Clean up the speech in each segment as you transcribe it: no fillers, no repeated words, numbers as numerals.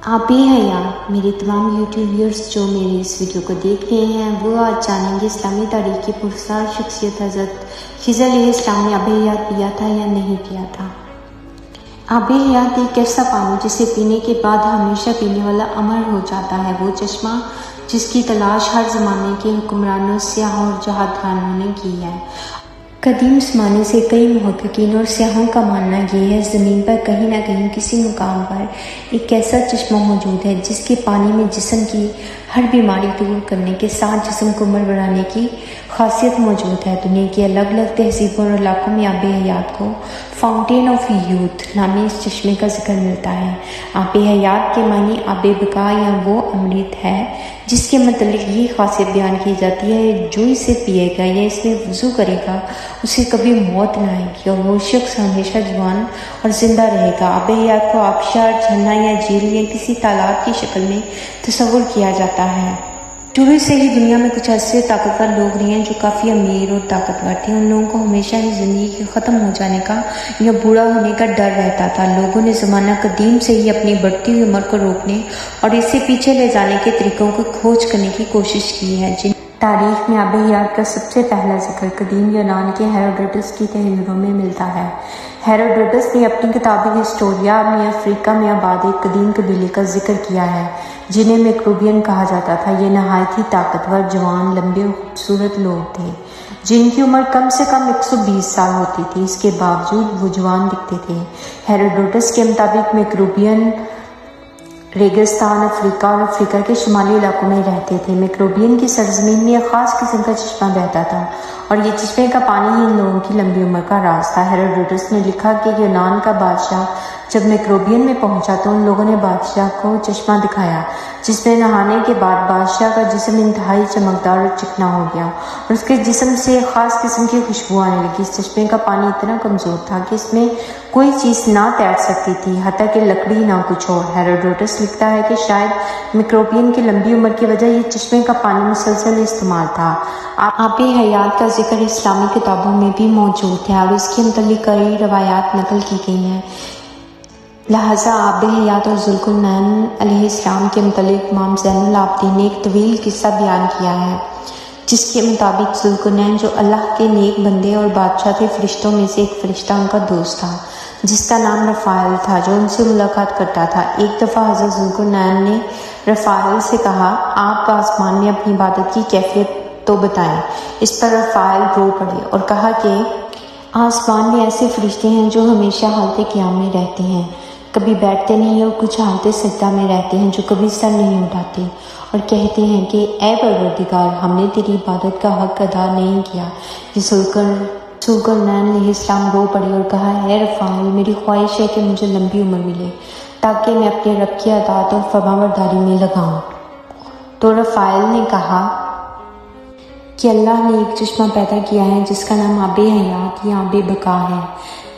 آپ بھی حیات میرے تمام یوٹیوب ویورز جو میری اس ویڈیو کو دیکھ رہے ہیں وہ آج جانیں گے اسلامی تاریخ کی پرسرار شخصیت حضرت خضر علیہ السلام نے آب حیات پیا تھا یا نہیں پیا تھا۔ آب حیات ایک ایسا پانی جسے پینے کے بعد ہمیشہ پینے والا امر ہو جاتا ہے، وہ چشمہ جس کی تلاش ہر زمانے کے حکمرانوں، سیاحوں اور جہاد خانوں نے کی ہے۔ قدیم زمانے سے کئی محققین اور سیاحوں کا ماننا یہ ہے زمین پر کہیں نہ کہیں کسی مقام پر ایک ایسا چشمہ موجود ہے جس کے پانی میں جسم کی ہر بیماری دور کرنے کے ساتھ جسم کو عمر بڑھانے کی خاصیت موجود ہے۔ دنیا کی الگ الگ تہذیبوں اور علاقوں میں آب حیات کو فاؤنٹین آف یوتھ نامی اس چشمے کا ذکر ملتا ہے۔ آب حیات کے معنی آب بقا یا وہ امرت ہے جس کے متعلق یہ خاصیت بیان کی جاتی ہے جو اسے پیے گا یا اس میں وضو کرے گا اسے کبھی موت نہ آئے گی اور وہ شخص ہمیشہ جوان اور زندہ رہے گا۔ آب حیات کو آبشار، جھرنا یا جھیل یا کسی تالاب کی شکل میں تصور کیا جاتا ہے۔ شروع سے ہی دنیا میں کچھ ایسے طاقتور لوگ رہے ہیں جو کافی امیر اور طاقتور تھے۔ ان لوگوں کو ہمیشہ ہی زندگی کے ختم ہو جانے کا یا بوڑھا ہونے کا ڈر رہتا تھا۔ لوگوں نے زمانہ قدیم سے ہی اپنی بڑھتی ہوئی عمر کو روکنے اور اسے پیچھے لے جانے کے طریقوں کو کھوج کرنے کی کوشش کی ہے، جن تاریخ میں آب حیات کا سب سے پہلا ذکر قدیم یونان کے ہیروڈوٹس کی تحریروں میں ملتا ہے۔ ہیروڈوٹس نے اپنی کتاب ہسٹوریا میں افریقہ میں آباد ایک قدیم قبیلے کا ذکر کیا ہے جنہیں میکروبین کہا جاتا تھا۔ یہ نہایت ہی طاقتور، جوان، لمبے اور خوبصورت لوگ تھے جن کی عمر کم سے کم 120 سال ہوتی تھی۔ اس کے باوجود وہ جوان دکھتے تھے۔ ہیروڈوٹس کے مطابق میکروبین ریگستان، افریقہ اور افریقہ کے شمالی علاقوں میں رہتے تھے۔ میکروبین کی سرزمین میں ایک خاص قسم کا چشمہ بہتا تھا اور یہ چشمے کا پانی ہی ان لوگوں کی لمبی عمر کا راز تھا۔ ہیروڈوٹس نے لکھا کہ یونان کا بادشاہ جب میکروبین میں پہنچا تو ان لوگوں نے بادشاہ کو چشمہ دکھایا جس میں نہانے کے بعد بادشاہ کا جسم انتہائی چمکدار اور چکنا ہو گیا اور اس کے جسم سے ایک خاص قسم کی خوشبو آنے لگی۔ اس چشمے کا پانی اتنا کمزور تھا کہ اس میں کوئی چیز نہ تیر سکتی تھی، حتیٰ کہ لکڑی نہ کچھ اور۔ ہیروڈوٹس لکھتا ہے کہ شاید میکروبین کی لمبی عمر کی وجہ یہ چشمے کا پانی مسلسل استعمال تھا۔ آب حیات کا ذکر اسلامی کتابوں میں بھی موجود ہے اور اس کے متعلق کئی روایات نقل کی گئی ہیں۔ لہٰذا آب حیات اور ذوالقرنین علیہ السلام کے متعلق امام زین العابدین نے ایک طویل قصہ بیان کیا ہے جس کے مطابق ذوالقرنین جو اللہ کے نیک بندے اور بادشاہ تھے، فرشتوں میں سے ایک فرشتہ ان کا دوست تھا جس کا نام رفائیل تھا جو ان سے ملاقات کرتا تھا۔ ایک دفعہ حضرت ذوالقرنین نے رفائیل سے کہا، آپ آسمان میں اپنی عبادت کی کیفیت تو بتائیں۔ اس پر رفائیل رو پڑے اور کہا کہ آسمان میں ایسے فرشتے ہیں جو ہمیشہ حالت قیام میں رہتے ہیں، کبھی بیٹھتے نہیں اور کچھ حالت سجدہ میں رہتے ہیں جو کبھی سر نہیں اٹھاتے اور کہتے ہیں کہ اے پروردگار، ہم نے تیری عبادت کا حق ادا نہیں کیا۔ ذوالقرنین علیہ السلام رو پڑے اور کہا، اے رفائیل، میری خواہش ہے کہ مجھے لمبی عمر ملے تاکہ میں اپنے رب کی اطاعت اور فرمانبرداری میں لگاؤں۔ تو رفائیل نے کہا کہ اللہ نے ایک چشمہ پیدا کیا ہے جس کا نام آب حیات یا آب بقا ہے۔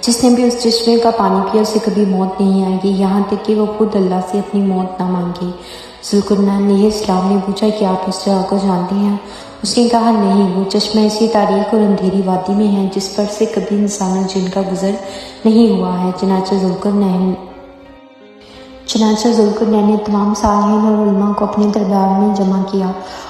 جس نے بھی اس چشمے کا پانی پیا اسے کبھی موت نہیں آئے گی یہاں تک کہ وہ خود اللہ سے اپنی موت نہ مانگے۔ ذوالقرنین علیہ السلام نے پوچھا کہ آپ اس جگہ کو جانتے ہیں؟ اس نے کہا نہیں، وہ چشمہ ایسی تاریک اور اندھیری وادی میں ہے جس پر سے کبھی انسان اور جن کا گزر نہیں ہوا ہے۔ چنانچہ ذوالقرنین نے تمام صالحین اور علماء کو اپنے دربار میں جمع کیا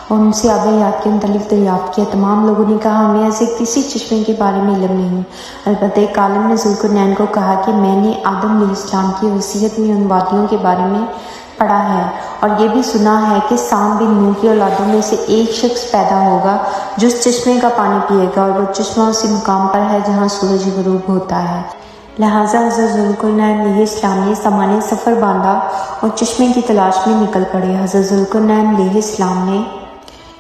اور ان سے آب حیات کے متعلق دریافت کیا۔ تمام لوگوں نے کہا ہمیں ایسے کسی چشمے کے بارے میں علم نہیں، البتہ ایک عالم نے ذوالقرنین کو کہا کہ میں نے آدم علیہ السلام کی وصیت میں ان وادیوں کے بارے میں پڑھا ہے اور یہ بھی سنا ہے کہ سام بن نوح کی اولادوں میں سے ایک شخص پیدا ہوگا جو اس چشمے کا پانی پیے گا اور وہ چشمہ اسی مقام پر ہے جہاں سورج غروب ہوتا ہے۔ لہٰذا حضرت ذوالقرنین علیہ السلام نے سامان سفر باندھا اور چشمے کی تلاش میں نکل پڑے۔ حضرت ذوالقرنین علیہ السلام نے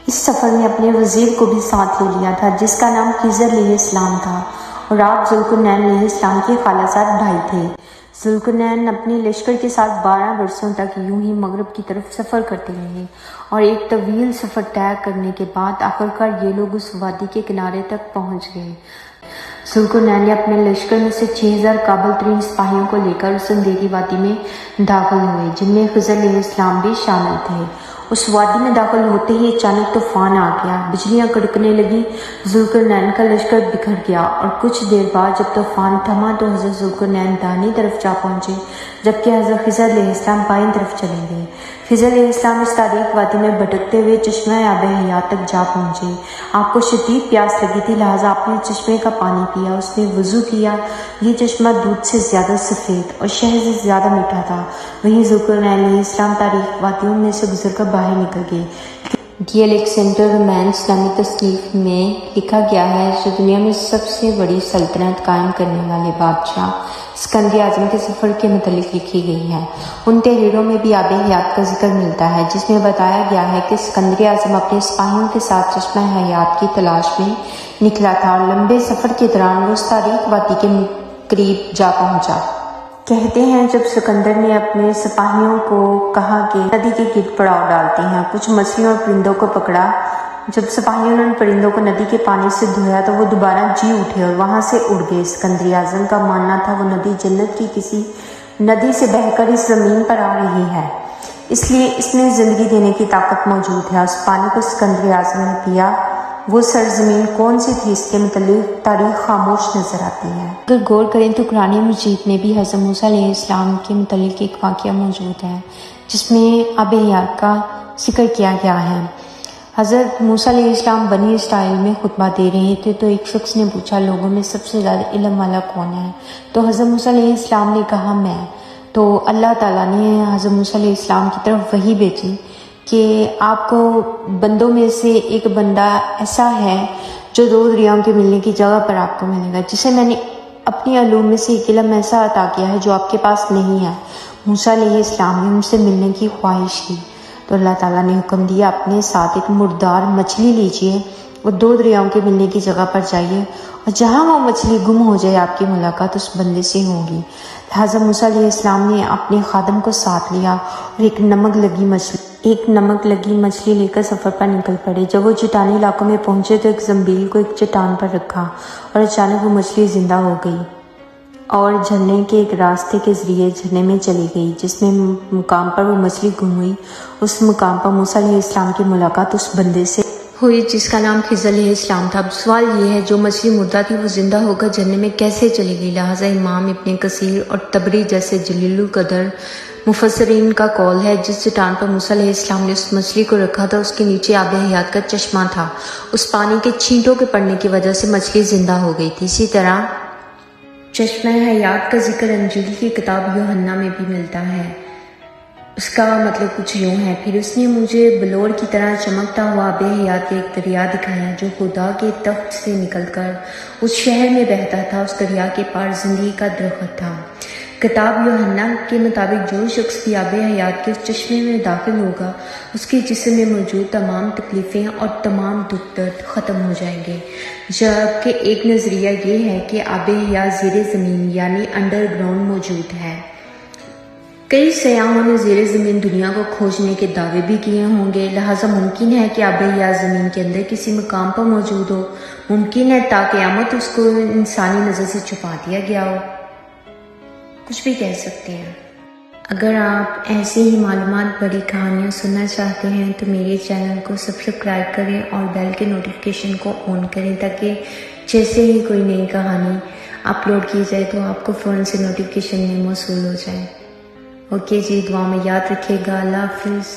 اس سفر میں اپنے وزیر کو بھی ساتھ لے لیا تھا جس کا نام خضر علیہ السلام تھا اور آپ ذوالقرنین علیہ السلام کے خالصات بھائی تھے۔ ذوالقرنین اپنے لشکر کے ساتھ 12 برسوں تک یوں ہی مغرب کی طرف سفر کرتے رہے اور ایک طویل سفر طے کرنے کے بعد آخرکار یہ لوگ اس وادی کے کنارے تک پہنچ گئے۔ ذوالقرنین نے اپنے لشکر میں سے 6000 قابل ترین سپاہیوں کو لے کر اس اندھیری وادی میں داخل ہوئے جن میں خضر علیہ السلام بھی شامل تھے۔ اس وادی میں داخل ہوتے ہی اچانک طوفان آ گیا، بجلیاں کڑکنے لگیں، ذوالقرنین کا لشکر بکھر گیا، اور کچھ دیر بعد جب طوفان تھما تو حضرت ذوالقرنین دائیں طرف جا پہنچے، جبکہ حضرت خضر علیہ السلام بائیں طرف چلے گئے۔ خضر علیہ السلام اس تاریک وادی میں بھٹکتے ہوئے چشمہ آب حیات تک جا پہنچے۔ آپ کو شدید پیاس لگی تھی، لہٰذا آپ نے چشمے کا پانی پیا، اس نے وضو کیا۔ یہ چشمہ دودھ سے زیادہ سفید اور شہد سے زیادہ میٹھا تھا۔ وہیں ذوالقرنین علیہ السلام تاریک وادیوں میں سے گزر کر باہر نکل گئے۔ دی الیگزینڈر رومین اسلامی تصنیف میں لکھا گیا ہے، جو دنیا میں سب سے بڑی سلطنت قائم کرنے والے بادشاہ اسکندر اعظم کے سفر کے متعلق لکھی گئی ہے۔ ان تحریروں میں بھی آب حیات کا ذکر ملتا ہے، جس میں بتایا گیا ہے کہ اسکندر اعظم اپنے سپاہیوں کے ساتھ چشمہ حیات کی تلاش میں نکلا تھا، اور لمبے سفر کے دوران وہ اس تاریک وادی کے قریب جا پہنچا۔ کہتے ہیں جب سکندر نے اپنے سپاہیوں کو کہا کہ ندی کے گرد پڑاؤ ڈالتے ہیں، کچھ مچھلیوں اور پرندوں کو پکڑا۔ جب سپاہیوں نے ان پرندوں کو ندی کے پانی سے دھویا تو وہ دوبارہ جی اٹھے اور وہاں سے اڑ گئے۔ اسکندر اعظم کا ماننا تھا وہ ندی جنت کی کسی ندی سے بہہ کر اس زمین پر آ رہی ہے، اس لیے اس میں زندگی دینے کی طاقت موجود ہے۔ اس پانی کو اسکندر اعظم نے پیا۔ وہ سرزمین کون سی تھی، اس کے متعلق تاریخ خاموش نظر آتی ہے۔ اگر غور کریں تو قرآن مجید میں بھی حضرت موسیٰ علیہ السلام کے متعلق ایک واقعہ موجود ہے، جس میں آب حیات کا ذکر کیا گیا ہے۔ حضرت موسیٰ علیہ السلام بنی اسرائیل میں خطبہ دے رہے تھے تو ایک شخص نے پوچھا، لوگوں میں سب سے زیادہ علم والا کون ہے؟ تو حضرت موسیٰ علیہ السلام نے کہا، میں۔ تو اللہ تعالیٰ نے حضرت موسیٰ علیہ السلام کی طرف وحی بھیجی کہ آپ کو بندوں میں سے ایک بندہ ایسا ہے جو دو دریاؤں کے ملنے کی جگہ پر آپ کو ملے گا، جسے میں نے اپنی علوم میں سے ایک علم ایسا عطا کیا ہے جو آپ کے پاس نہیں ہے۔ موسیٰ علیہ السلام نے ان سے ملنے کی خواہش کی تو اللہ تعالیٰ نے حکم دیا، اپنے ساتھ ایک مردار مچھلی لیجئے اور دو دریاؤں کے ملنے کی جگہ پر جائیے، اور جہاں وہ مچھلی گم ہو جائے آپ کی ملاقات اس بندے سے ہوگی۔ لہٰذا موسیٰ علیہ السلام نے اپنے خادم کو ساتھ لیا اور ایک نمک لگی مچھلی لے کر سفر پر نکل پڑے۔ جب وہ چٹانی علاقوں میں پہنچے تو ایک زنبیل کو ایک چٹان پر رکھا اور اچانک وہ مچھلی زندہ ہو گئی اور جھرنے کے ایک راستے کے ذریعے جھرنے میں چلی گئی۔ جس مقام پر وہ مچھلی گم ہوئی، اس مقام پر موسیٰ علیہ السلام کی ملاقات اس بندے سے ہوئی جس کا نام خضر علیہ السلام تھا۔ اب سوال یہ ہے، جو مچھلی مردہ تھی وہ زندہ ہو کر جھرنے میں کیسے چلی گئی؟ لہٰذا امام ابن کثیر اور طبری جیسے جلیل القدر مفسرین کا قول ہے، جس چٹان پر موسیٰ علیہ السلام نے اس مچھلی کو رکھا تھا اس کے نیچے آب حیات کا چشمہ تھا، اس پانی کے چھینٹوں کے پڑنے کی وجہ سے مچھلی زندہ ہو گئی تھی۔ اسی طرح چشمہ حیات کا ذکر انجیل کی کتاب یوحنا میں بھی ملتا ہے۔ اس کا مطلب کچھ یوں ہے، پھر اس نے مجھے بلور کی طرح چمکتا ہوا آب حیات کا ایک دریا دکھایا جو خدا کے تخت سے نکل کر اس شہر میں بہتا تھا۔ اس دریا کے پار زندگی کا درخت تھا۔ کتاب یوحنا کے مطابق جو شخص بھی آب حیات کے اس چشمے میں داخل ہوگا، اس کے جسم میں موجود تمام تکلیفیں اور تمام دکھ درد ختم ہو جائیں گے۔ جبکہ ایک نظریہ یہ ہے کہ آب حیات زیر زمین یعنی انڈر گراؤنڈ موجود ہے۔ کئی سیاحوں نے زیر زمین دنیا کو کھوجنے کے دعوے بھی کیے ہوں گے، لہٰذا ممکن ہے کہ آب حیات زمین کے اندر کسی مقام پر موجود ہو۔ ممکن ہے تا قیامت اس کو انسانی نظر سے چھپا دیا گیا ہو۔ کچھ بھی کہہ سکتے ہیں۔ اگر آپ ایسی ہی معلومات بڑی کہانیاں سننا چاہتے ہیں تو میرے چینل کو سبسکرائب کریں اور بیل کے نوٹیفیکیشن کو آن کریں، تاکہ جیسے ہی کوئی نئی کہانی اپلوڈ کی جائے تو آپ کو فوراً سے نوٹیفیکیشن میں موصول ہو جائے۔ اوکے جی، دعا میں یاد رکھیے گا۔ اللہ حافظ۔